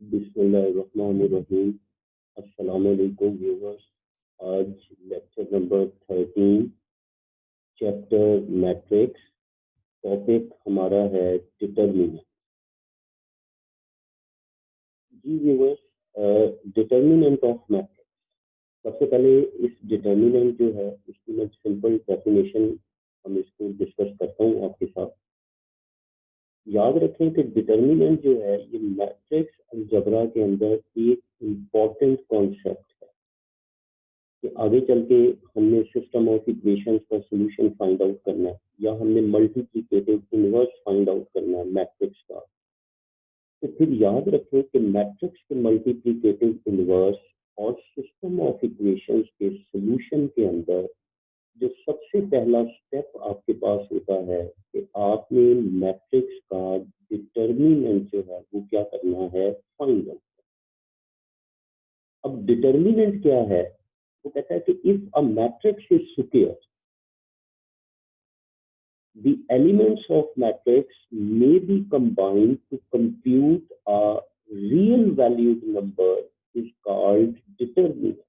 बिस्मिल्लाहिर्रहमानिर्रहीम। अस्सलाम वालेकुम व्यूअर्स। आज lecture number 13 chapter matrix. Topic हमारा है डिटर्मिनेंट। जी व्यूअर्स, डिटर्मिनेंट ऑफ मैट्रिक्स। सबसे पहले इस डिटर्मिनेंट जो है इसकी मैं सिंपल डेफिनेशन हम इसको डिस्कस करता हूँ आपके साथ। याद रखें कि डिटर्मिनेंट जो है ये मैट्रिक्स अलजबरा के अंदर एक इम्पॉर्टेंट कॉन्सेप्ट है कि आगे चल के हमने सिस्टम ऑफ इक्वेशंस का सॉल्यूशन फाइंड आउट करना है या हमने मल्टीप्लिकेटिव इनवर्स फाइंड आउट करना है मैट्रिक्स का। तो फिर याद रखें कि मैट्रिक्स के मल्टीप्लिकेटिव इनवर्स और सिस्टम ऑफ इक्वेशंस के सॉल्यूशन के अंदर जो सबसे पहला स्टेप आपके पास होता है कि आपने मैट्रिक्स का डिटर्मिनेंट जो है वो क्या करना है, फाइंड आउट। अब डिटर्मिनेंट क्या है? वो कहता है कि if a matrix is square, the elements of matrix may be combined to compute a real valued number is called determinant।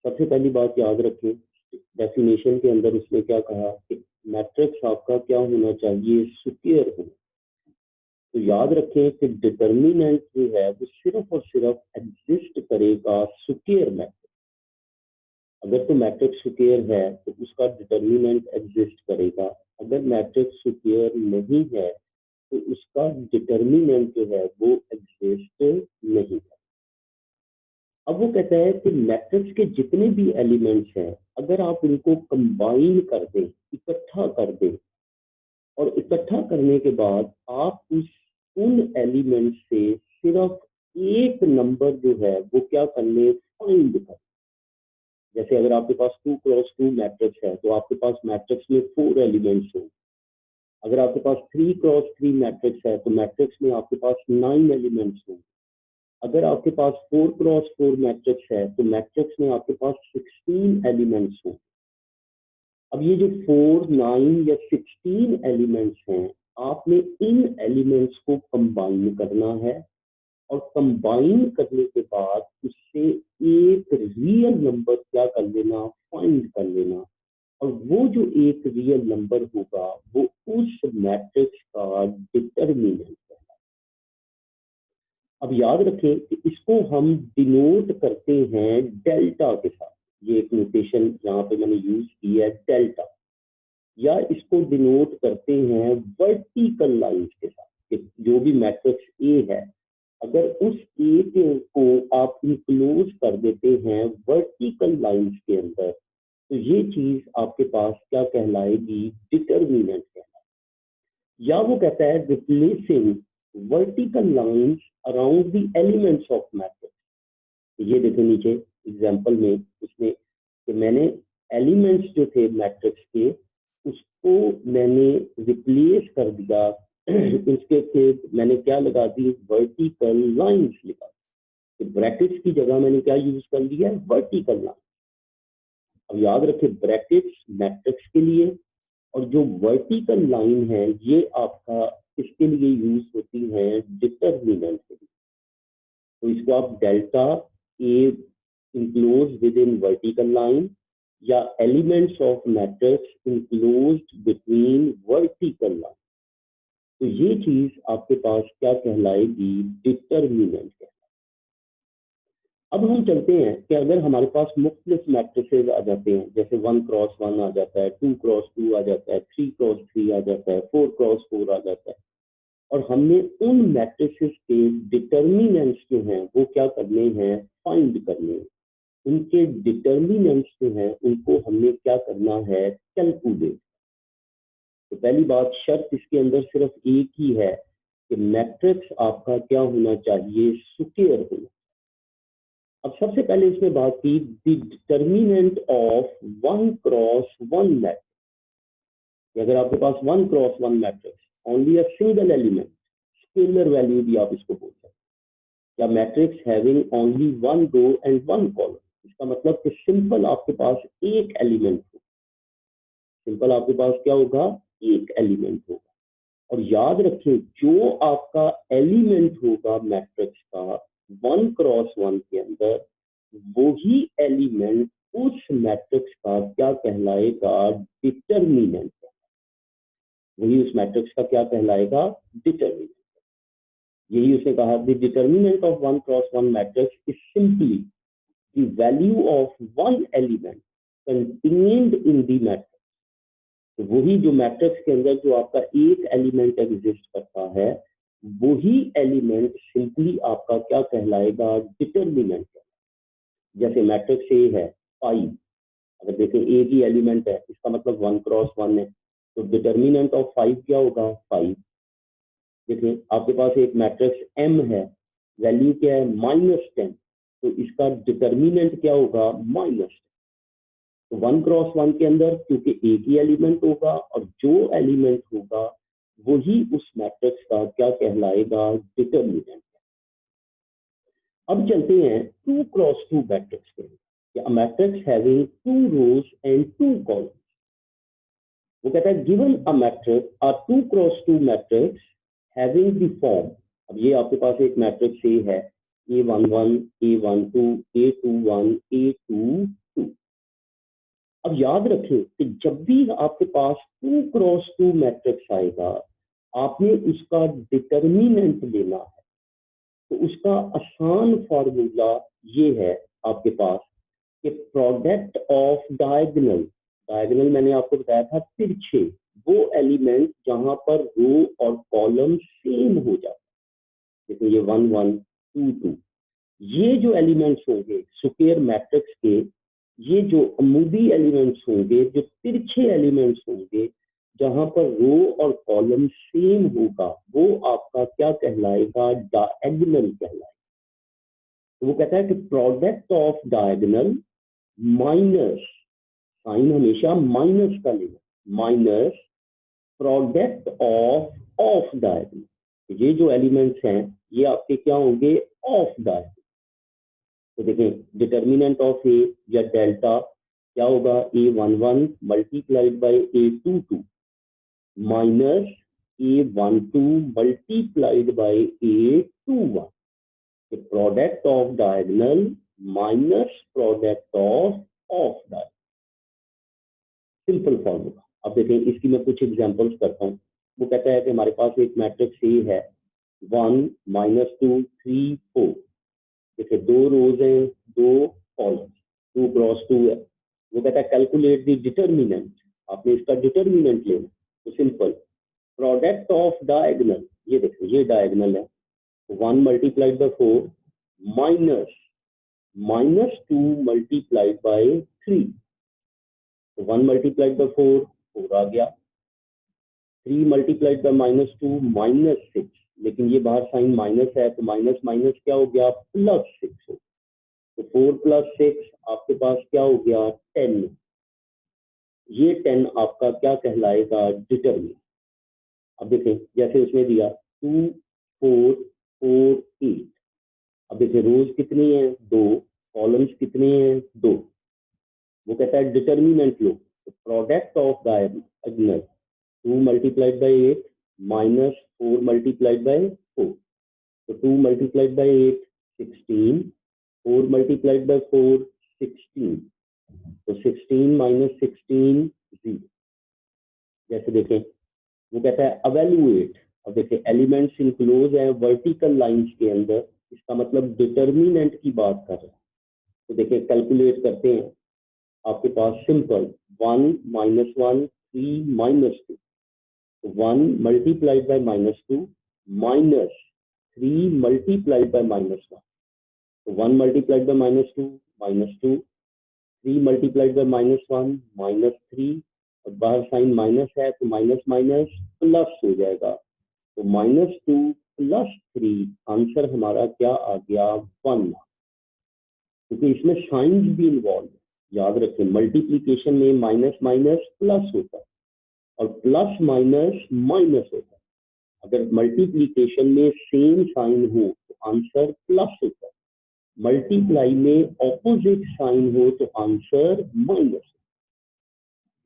सबसे पहली बात याद रखें, डेफिनेशन के अंदर उसने क्या कहा कि मैट्रिक्स आपका क्या होना चाहिए, स्क्वायर होना। तो याद रखें कि डिटर्मिनेंट जो है वो सिर्फ और सिर्फ एग्जिस्ट करेगा स्क्वायर मैट्रिक्स। अगर तो मैट्रिक्स स्क्वायर है तो उसका डिटर्मिनेंट एग्जिस्ट करेगा। अगर मैट्रिक्स स्क्वायर नहीं है तो उसका डिटर्मिनेंट जो है वो एग्जिस्ट नहीं है। अब वो कहता है कि मैट्रिक्स के जितने भी एलिमेंट्स हैं अगर आप उनको कंबाइन कर दें, इकट्ठा कर दें, और इकट्ठा करने के बाद आप उन एलिमेंट से सिर्फ एक नंबर जो है वो क्या करने, फाइंड कर। जैसे अगर आपके पास 2x2 मैट्रिक्स है तो आपके पास मैट्रिक्स में 4 एलिमेंट्स हो। अगर आपके पास 3x3 मैट्रिक्स है तो मैट्रिक्स में आपके पास 9 एलिमेंट्स हो। अगर आपके पास 4x4 मैट्रिक्स है तो मैट्रिक्स में आपके पास 16 एलिमेंट्स हो। अब ये जो 4, 9 या 16 एलिमेंट्स हैं, आपने इन एलिमेंट्स को कंबाइन करना है और कंबाइन करने के बाद उससे एक रियल नंबर क्या कर लेना, फाइंड कर लेना। और वो जो एक रियल नंबर होगा वो उस मैट्रिक्स का डिटर्मिनेंट है। अब याद रखें कि इसको हम डिनोट करते हैं डेल्टा के साथ। ये एक नोटेशन यहाँ पे मैंने यूज की है, डेल्टा। या इसको डिनोट करते हैं वर्टिकल लाइंस के साथ कि जो भी मैट्रिक्स ए है अगर उस ए को आप इनक्लोज कर देते हैं वर्टिकल लाइंस के अंदर तो ये चीज आपके पास क्या कहलाएगी, डिटर्मिनेंट कहलाएगी। या वो कहता है replacing vertical lines around the elements of matrix. ये देखो नीचे एग्जांपल में उसमें कि मैंने एलिमेंट्स जो थे मैट्रिक्स के उसको मैंने रिप्लेस कर दिया, उसके थे मैंने क्या लगा दी, वर्टिकल लाइंस लगा। तो ब्रैकेट्स की जगह मैंने क्या यूज कर लिया, वर्टिकल लाइन। अब याद रखें ब्रैकेट्स मैट्रिक्स के लिए और जो वर्टिकल लाइन है ये आपका इसके लिए यूज होती है डिटर्मिनेंट के लिए। तो इसको आप delta A enclose within vertical line या elements of matrix enclosed between vertical line. तो ये चीज आपके पास क्या कहलाएगी, डिटर्मिनेंट कहलाएगी। अब हम चलते हैं कि अगर हमारे पास मुख्तलिफ मैट्रिसेस आ जाते हैं, जैसे 1x1 आ जाता है, 2x2 आ जाता है, 3x3 आ जाता है, 4x4 आ जाता है, और हमने उन मैट्रिसेस के डिटर्मिनेंट्स जो हैं वो क्या करने हैं, फाइंड करने हैं। उनके डिटर्मिनेंट्स जो हैं उनको हमने क्या करना है, कैलकुलेट। तो पहली बात, शर्त इसके अंदर सिर्फ एक ही है कि मैट्रिक्स आपका क्या होना चाहिए, स्क्वायर होना। अब सबसे पहले इसने बात की डिटर्मिनेंट ऑफ 1x1 मैट्रिक्स। अगर आपके पास 1x1 matrix, only a single element, scalar value भी आप इसको बोल सकते हैं, या matrix having only 1 row and 1 column. इसका मतलब कि सिंपल आपके पास एक एलिमेंट हो, सिंपल आपके पास क्या होगा, एक एलिमेंट होगा। और याद रखें जो आपका एलिमेंट होगा मैट्रिक्स का 1x1 के अंदर, वही एलिमेंट उस मैट्रिक्स का क्या कहलाएगा, डिटर्मिनेंट। वही उस मैट्रिक्स का क्या कहलाएगा, डिटर्मिनेंट। यही उसने कहा, the determinant of 1x1 matrix is simply the value of one element contained in the matrix. तो वही जो मैट्रिक्स के अंदर जो आपका एक एलिमेंट एग्जिस्ट करता है, वही एलिमेंट सिंपली आपका क्या कहलाएगा, डिटर्मिनेंट। जैसे मैट्रिक्स ए है 5, अगर देखें ए की एलिमेंट है, इसका मतलब 1x1 है, तो डिटर्मिनेंट ऑफ 5 क्या होगा, 5। देखिए आपके पास एक मैट्रिक्स एम है, वैल्यू क्या है, -10, तो इसका डिटर्मिनेंट क्या होगा, -10। तो 1x1 के अंदर क्योंकि एक ही एलिमेंट होगा और जो एलिमेंट होगा वही उस मैट्रिक्स का क्या कहलाएगा, डिटर्मिनेंट। अब चलते हैं 2x2 मैट्रिक्स पे। Matrix having 2 rows and 2 columns। वो कहता है given a matrix a 2x2 matrix having the form. अब ये आपके पास एक मैट्रिक्स ए है, A11 A12 A21 A22। अब याद रखें कि जब भी आपके पास 2x2 मैट्रिक्स आएगा, आपने उसका डिटर्मिनेंट लेना है। तो उसका आसान फॉर्मूला ये है आपके पास कि प्रोडक्ट ऑफ डायगोनल। डायगोनल मैंने आपको बताया था तिरछे, वो एलिमेंट जहां पर रो और कॉलम सेम हो जाए। जैसे ये 1 1 2 2, ये जो एलिमेंट्स होंगे स्क्वायर मैट्रिक्स के, ये जो अमूदी एलिमेंट्स होंगे, जो तिरछे एलिमेंट्स होंगे, जहां पर रो और कॉलम सेम होगा, वो आपका क्या कहलाएगा, डायगोनल कहलाएगा। तो वो कहता है कि product of diagonal minus, sign हमेशा माइनस का लेना, माइनस प्रोडक्ट ऑफ डायगोनल। ये जो एलिमेंट्स हैं ये आपके क्या होंगे, ऑफ डायगोनल। तो देखें डिटर्मिनेंट ऑफ ए या डेल्टा क्या होगा, A11 multiplied by A22 minus A12 multiplied by A21। Product of diagonal minus product of diagonal, simple formula. अब देखें इसकी मैं कुछ एग्जांपल्स करता हूँ। वो कहता है कि हमारे पास एक मैट्रिक्स ए है 1 -2 3 4। देखिए 2 रोज हैं 2 कॉलम्स, 2x2 है। वो कहता है कैलकुलेट द डिटर्मिनेंट, आपने इसका डिटर्मिनेंट लेना। तो सिंपल, प्रोडक्ट ऑफ डायगोनल, ये देखो ये डायगोनल है, 1 multiplied bye 4 minus -2 multiplied bye 3। तो 1 मल्टीप्लाइड बाय 4 4 आ गया, 3 मल्टीप्लाइड बाय -2 -6, लेकिन ये बाहर साइन माइनस है तो माइनस माइनस क्या हो गया, +6 हो। तो 4 + 6 आपके पास क्या हो गया, 10। ये 10 आपका क्या कहलाएगा, डिटर्मिनेंट। अब देखें जैसे उसने दिया 2 4 4 8। अब देखिए रोज कितनी है, 2, कॉलम्स कितने हैं, 2। वो कहता है डिटर्मिनेंट लो। तो product of diagonal 2 multiplied by 8 minus 4 multiplied by 4। तो 2 मल्टीप्लाइड बाई 8 16, 4 मल्टीप्लाइड बाई 4 16। तो 16 माइनस 16 0। जैसे देखें वो कहता है अवेल्युएट। अब देखें एलिमेंट्स इनक्लोज है वर्टिकल लाइंस के अंदर, इसका मतलब डिटर्मिनेंट की बात कर रहे हैं। तो देखें कैलकुलेट करते हैं, आपके पास simple 1 -1 3 -2। 1 multiplied by -2 minus 3 multiplied by -1। तो 1 मल्टीप्लाइड बाय -2 -2, 3 मल्टीप्लाइड बाय -1 -3, और बाहर साइन माइनस है तो माइनस माइनस प्लस हो जाएगा। तो -2 + 3 आंसर हमारा क्या आ गया, 1। क्योंकि इसमें साइंस भी इन्वॉल्व है। याद रखें मल्टीप्लीकेशन में माइनस माइनस प्लस होता है और प्लस माइनस माइनस होता है। अगर मल्टीप्लीकेशन में सेम साइन हो तो आंसर प्लस होता है, मल्टीप्लाई में ऑपोजिट साइन हो तो आंसर माइनस।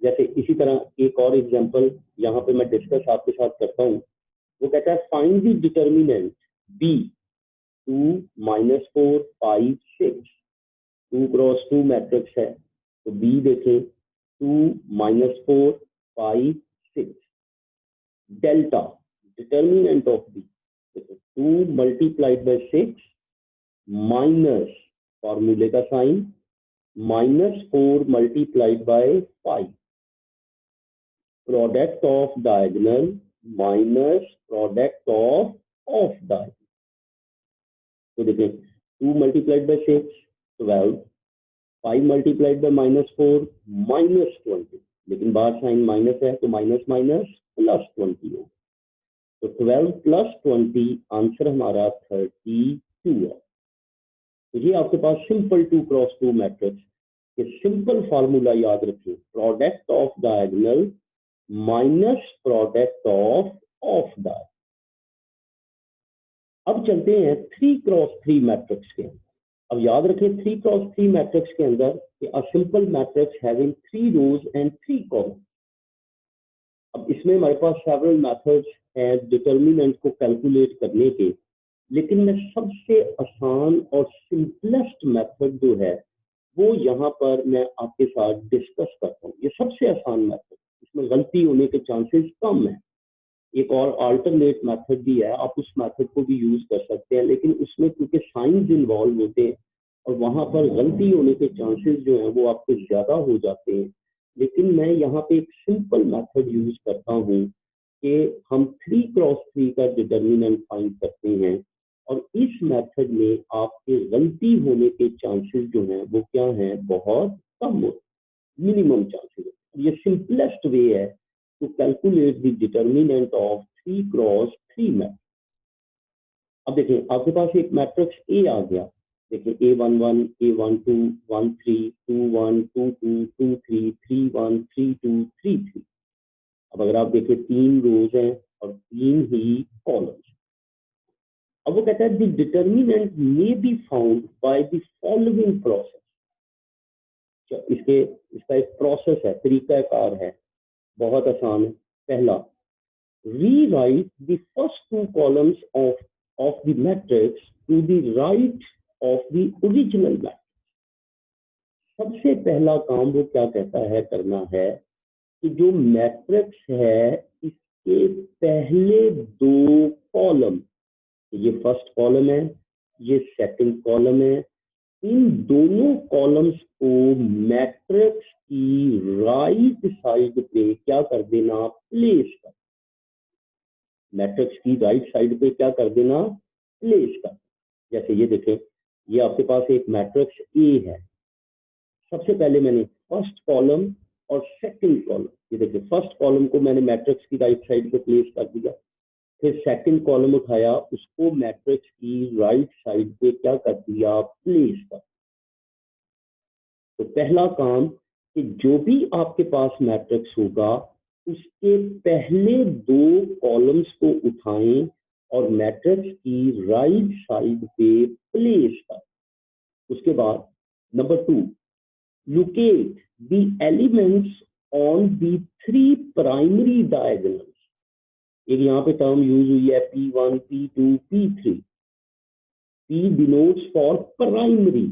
जैसे इसी तरह एक और एग्जांपल यहाँ पे मैं डिस्कस आपके साथ करता हूँ। वो कहता है find the determinant B 2 -4 5 6, 2 cross 2 matrix है तो बी देखें 2 -4 5 6 delta determinant of B 2 multiplied by 6 minus फॉर्मूले का sign -4 multiplied by 5 product of diagonal minus product of diagonal. तो देखें 2 मल्टीप्लाइड बाय 6 12, 5 मल्टीप्लाइड बाय -4 -20, लेकिन बाहर साइन माइनस है तो माइनस माइनस +20 होगा। तो 12 + 20 आंसर हमारा 32 है। तो ये आपके पास सिंपल 2 क्रॉस 2 मैट्रिक्स ये सिंपल फार्मूला याद रखिए, product of diagonal minus product of diagonal. अब चलते हैं 3 क्रॉस 3 मैट्रिक्स के अंदर। अब याद रखें 3 क्रॉस 3 मैट्रिक्स के अंदर a simple matrix having 3 rows and 3 column. अब इसमें हमारे पास सेवरल मेथड्स हैं डिटर्मिनेंट को कैलकुलेट करने के, लेकिन मैं सबसे आसान और सिंपलेस्ट मेथड जो है वो यहाँ पर मैं आपके साथ डिस्कस करता हूँ। ये सबसे आसान मेथड, इसमें गलती होने के चांसेस कम है। एक और अल्टरनेट मेथड भी है, आप उस मेथड को भी यूज कर सकते हैं, लेकिन उसमें क्योंकि साइंस इन्वॉल्व होते हैं और वहां पर गलती होने के चांसेस जो हैं वो आपके ज्यादा हो जाते हैं। लेकिन मैं यहाँ पे एक सिंपल मेथड यूज करता हूँ कि हम 3 क्रॉस 3 का डिटर्मिनेंट फाइंड करते हैं और इस मेथड में आपके गलती होने के चांसेस जो हैं वो क्या हैं, बहुत कम हो, मिनिमम चांसेस। ये सिंपलेस्ट वे है to calculate the determinant of 3 cross 3 matrix. अब देखिए आपके पास एक मैट्रिक्स ए आ गया, देखिए A11 A12 13 21 22 23 31 32 33। अब अगर आप देखें 3 रोज हैं और 3 ही कॉलम्स। अब वो कहता है the determinant may be found by the following process. इसका एक प्रोसेस है, तरीकाकार है, बहुत आसान है। पहला, rewrite the first 2 columns of the matrix to the right of the original matrix। सबसे पहला काम वो क्या कहता है करना है कि जो मैट्रिक्स है इसके पहले 2 कॉलम, ये फर्स्ट कॉलम है, ये सेकंड कॉलम है, इन दोनों कॉलम्स को मैट्रिक्स की राइट साइड पे क्या कर देना, प्लेस कर। मैट्रिक्स की राइट साइड पे क्या कर देना, प्लेस कर। जैसे ये देखें, ये आपके पास एक मैट्रिक्स ए है, सबसे पहले मैंने फर्स्ट कॉलम और सेकंड कॉलम, ये देखिए फर्स्ट कॉलम को मैंने मैट्रिक्स की राइट साइड पे प्लेस कर दिया, फिर सेकंड कॉलम उठाया, उसको मैट्रिक्स की राइट साइड पे क्या कर दिया, प्लेस कर। तो पहला काम कि जो भी आपके पास मैट्रिक्स होगा उसके पहले 2 कॉलम्स को उठाएं और मैट्रिक्स की राइट साइड पे प्लेस कर। उसके बाद number 2, locate the elements on the 3 primary diagonals। एक यहाँ पे टर्म यूज हुई है P1 P2 P3। P denotes for primary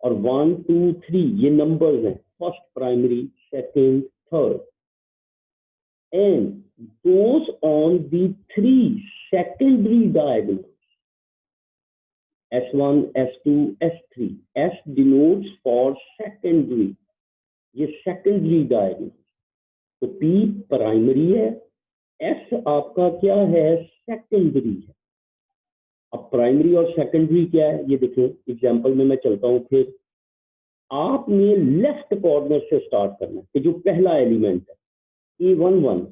और 1 2 3 ये नंबर्स हैं, first primary second third, and those on the 3 secondary diagonals S1 S2 S3। S denotes for secondary, ये secondary diagonal. तो P प्राइमरी है, S आपका क्या है, सेकेंडरी है। अब प्राइमरी और सेकेंडरी क्या है ये देखें, एग्जांपल में मैं चलता हूं। फिर आपने लेफ्ट कॉर्नर से स्टार्ट करना है कि जो पहला एलिमेंट है A11,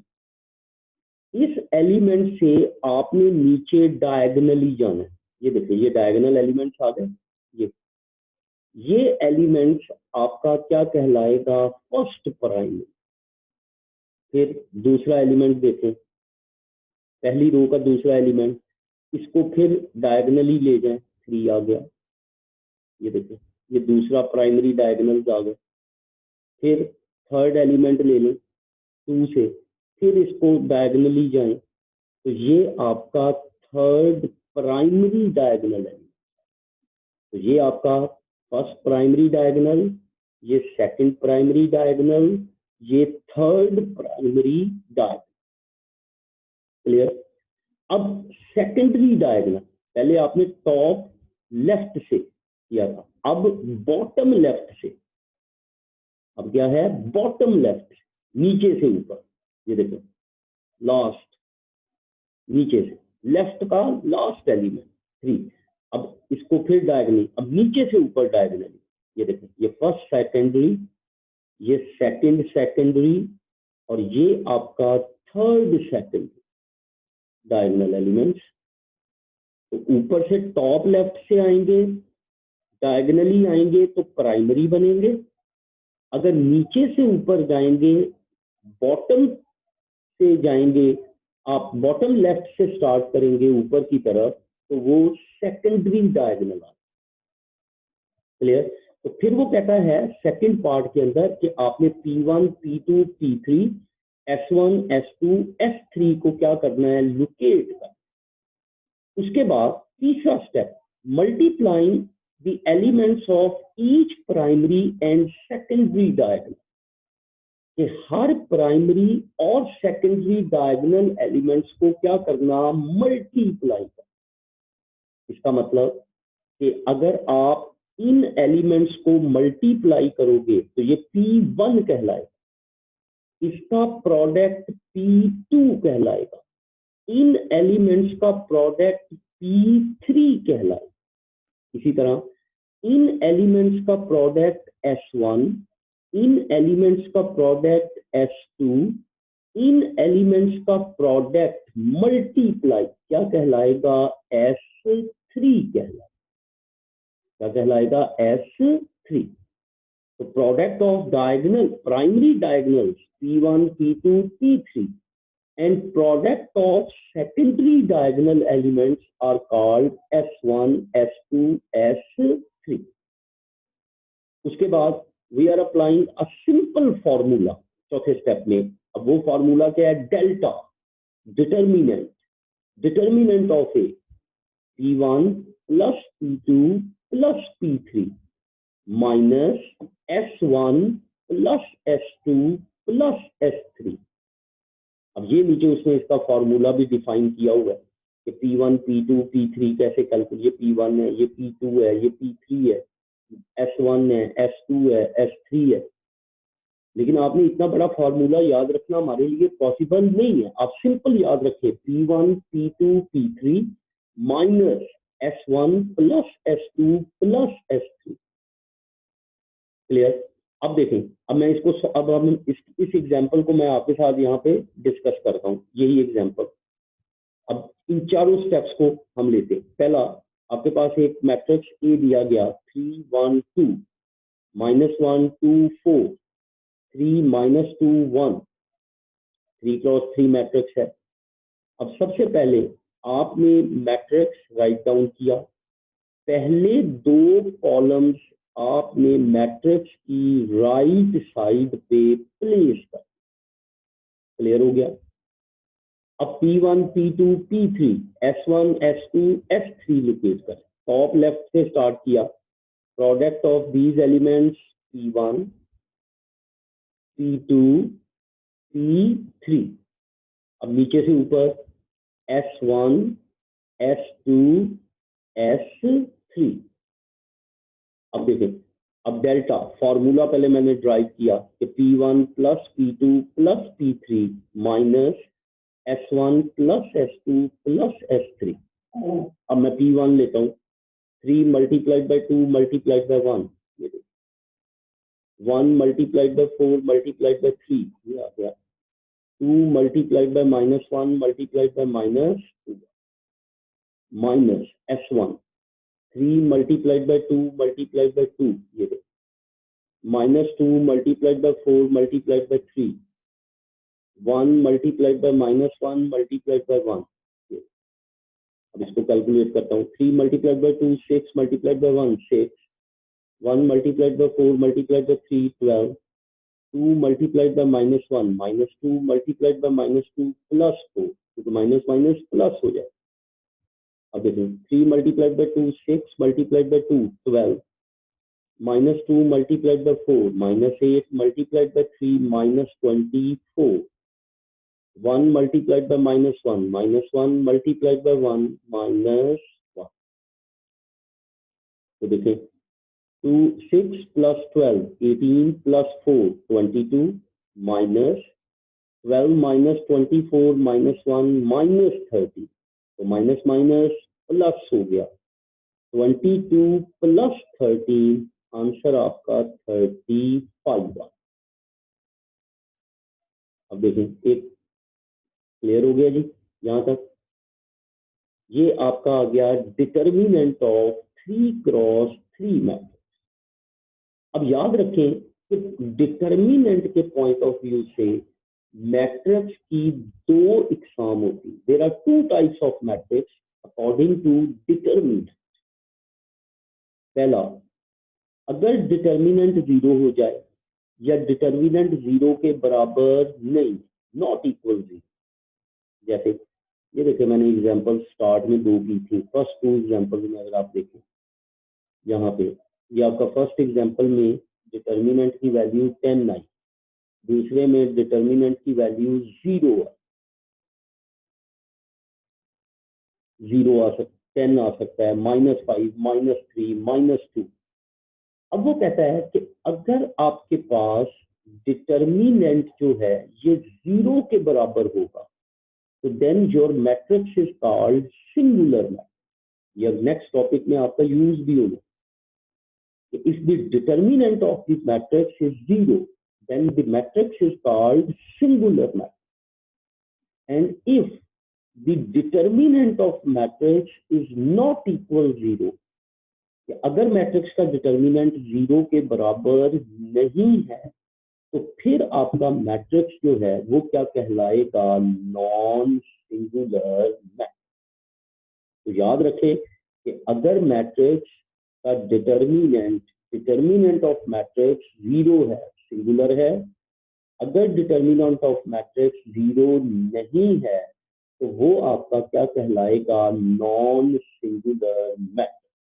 इस एलिमेंट से आपने नीचे डायगोनली जाना है। ये देखिए ये डायगोनल एलिमेंट्स आ गए, ये एलिमेंट्स आपका क्या कहलाएगा, फर्स्ट प्राइमरी। फिर दूसरा एलिमेंट देखें, पहली रो का दूसरा एलिमेंट, इसको फिर डायगोनली ले जाएं, 3 आ गया। ये देखिए ये दूसरा प्राइमरी डायगोनल आ गया। फिर थर्ड एलिमेंट ले लें 2 से, फिर इसको डायगोनली जाएं तो ये आपका थर्ड प्राइमरी डायगोनल एलिमेंट। तो ये आपका फर्स्ट प्राइमरी डायगोनल, ये सेकंड प्राइमरी डायगोनल, ये थर्ड प्राइमरी डायगोनल। क्लियर? अब सेकेंडरी डायगोनल, पहले आपने टॉप लेफ्ट से किया था, अब बॉटम लेफ्ट से। अब क्या है? बॉटम लेफ्ट, नीचे से ऊपर। ये देखो, लास्ट, नीचे से, लेफ्ट का लास्ट एलिमेंट 3। अब इसको फिर डायगोनली, अब नीचे से ऊपर डायगोनली। ये देखो, ये फर्स्ट सेकेंडरी, ये सेकंड सेकेंडरी, और ये आपका थर्ड सेकेंडरी डायगोनल एलिमेंट्स। तो ऊपर से टॉप लेफ्ट से आएंगे, डायगोनली आएंगे तो प्राइमरी बनेंगे। अगर नीचे से ऊपर जाएंगे, बॉटम से जाएंगे, आप बॉटम लेफ्ट से स्टार्ट करेंगे ऊपर की तरफ, तो वो सेकेंडरी डायगोनल आ। क्लियर? तो फिर वो कहता है सेकंड पार्ट के अंदर कि आपने P1, P2, P3, S1, S2, S3 को क्या करना है? लोकेट करना। उसके बाद तीसरा step, multiplying the elements of each primary and secondary diagonal, कि हर प्राइमरी और सेकेंडरी डायगोनल एलिमेंट्स को क्या करना? मल्टीप्लाई करना। इसका मतलब कि अगर आप इन एलिमेंट्स को मल्टीप्लाई करोगे तो ये P1 कहलाएगा, इसका प्रोडक्ट P2 कहलाएगा, इन एलिमेंट्स का प्रोडक्ट P3 कहलाएगा। इसी तरह इन एलिमेंट्स का प्रोडक्ट S1, इन एलिमेंट्स का प्रोडक्ट S2, इन एलिमेंट्स का प्रोडक्ट मल्टीप्लाई क्या कहलाएगा? S3 कहलाएगा। क्या कहलाएगा? S3। तो product of diagonal, primary diagonals P1, P2, P3 and product of secondary diagonal elements are called S1, S2, S3. उसके बाद we are applying a simple formula चौथे स्टेप में। अब वो फॉर्मूला क्या है? Delta, determinant, determinant of A P1 plus P2 plus P3 minus S1 plus S2 plus S3। अब ये नीचे उसने इसका फॉर्मूला भी डिफाइन किया हुआ है कि P1, P2, P3 कैसे कैलकुलेट, ये P1 है, ये P2 है, ये P3 है, S1 है, S2 है, S3 है। लेकिन आपने इतना बड़ा फॉर्मूला याद रखना हमारे लिए पॉसिबल नहीं है। आप सिंपल याद रखें P1, P2, P3 minus S1 plus S2 plus S3। Clear? अब देखें, अब मैं इसको, अब हम इस एग्जांपल को मैं आपके साथ यहाँ पे डिस्कस करता हूँ, यही एग्जांपल। अब इन चारों स्टेप्स को हम लेते हैं। पहला, आपके पास एक मैट्रिक्स ए दिया गया 3, 1, 2, -1, 2, 4, 3, -2, 1, 3 क्रॉस 3 मैट्रिक्स है। अब सबसे पहले आपने मैट्रिक्स राइट डाउन किया, पहले दो कॉलम्स आपने मैट्रिक्स की राइट साइड पे प्लेस कर। क्लियर हो गया? अब P1, P2, P3, S1, S2, S3 locate कर। टॉप लेफ्ट से स्टार्ट किया, product of these elements P1, P2, P3। अब नीचे से ऊपर S1, S2, S3। अब देखें, अब डेल्टा फॉर्मूला पहले मैंने ड्राइव किया कि P1 plus P2 plus P3 minus S1 plus S2 plus S3। अब मैं P1 लेता हूँ, 3 multiplied by 2 multiplied by 1, 1 multiplied by 4 multiplied by 3, ये आ गया। 2 multiplied by -1 multiplied by -2 minus S1, 3 multiplied by 2 multiplied by 2, ये देखो, -2 multiplied by 4 multiplied by 3, 1 multiplied by -1 multiplied by 1। अब इसको कैलकुलेट करता हूँ, 3 multiplied by 2 6 multiplied by 1 6, 1 multiplied by 4 multiplied by 3 12, 2 multiplied by -1 -2 multiplied by -2 plus 4, क्योंकि minus minus plus हो जाए। अब देखो 3 multiplied by 2 6 multiplied by 2 12 minus 2 multiplied by 4 minus 8 multiplied by 3 minus 24 1 multiplied by minus 1 minus 1 multiplied by 1 minus 1। तो देखें 2 6 plus 12 18 plus 4 22 minus 12 minus 24 minus 1 minus 30। तो minus minus plus हो गया 22 प्लस 13 आंसर आपका 35। अब देखें एक क्लियर हो गया जी यहां तक। ये आपका आ गया डिटर्मिनेंट ऑफ 3x3 मैट्रिक्स। अब याद रखें कि डिटर्मिनेंट के पॉइंट ऑफ व्यू से मैट्रिक्स की दो इकसाम होती है। There are two types of matrix according to determinant. पहला, अगर डिटर्मिनेंट 0 हो जाए या डिटर्मिनेंट 0 के बराबर नहीं, नॉट इक्वल 0। जैसे ये देखिए मैंने एग्जांपल स्टार्ट में दो की थी, फर्स्ट टू एग्जांपल में अगर आप देखें यहाँ पे, ये आपका फर्स्ट एग्जांपल में डिटर्मिनेंट की वैल्यू 10 आई, दूसरे में डिटर्मिनेंट की वैल्यू 0 है, 0 आ सकता 10 आ सकता है, -5 -3 -2। अब वो कहता है कि अगर आपके पास डिटर्मिनेंट जो है ये 0 के बराबर होगा तो then your matrix is called singular matrix. ये नेक्स्ट टॉपिक में आपका यूज भी होगा। If the determinant of the matrix is 0, then the matrix is called singular matrix. And if the determinant of matrix is not equal 0, अगर matrix का determinant 0 के बराबर नहीं है तो फिर आपका मैट्रिक्स जो है वो क्या कहलाएगा, नॉन सिंगुलर मैट्रिक्स। तो याद रखें कि अगर मैट्रिक्स का डिटर्मिनेंट ऑफ मैट्रिक्स 0 है, सिंगुलर है। अगर डिटर्मिनेंट ऑफ मैट्रिक्स 0 नहीं है तो वो आपका क्या कहलाएगा, नॉन सिंगुलर मैट्रिक्स।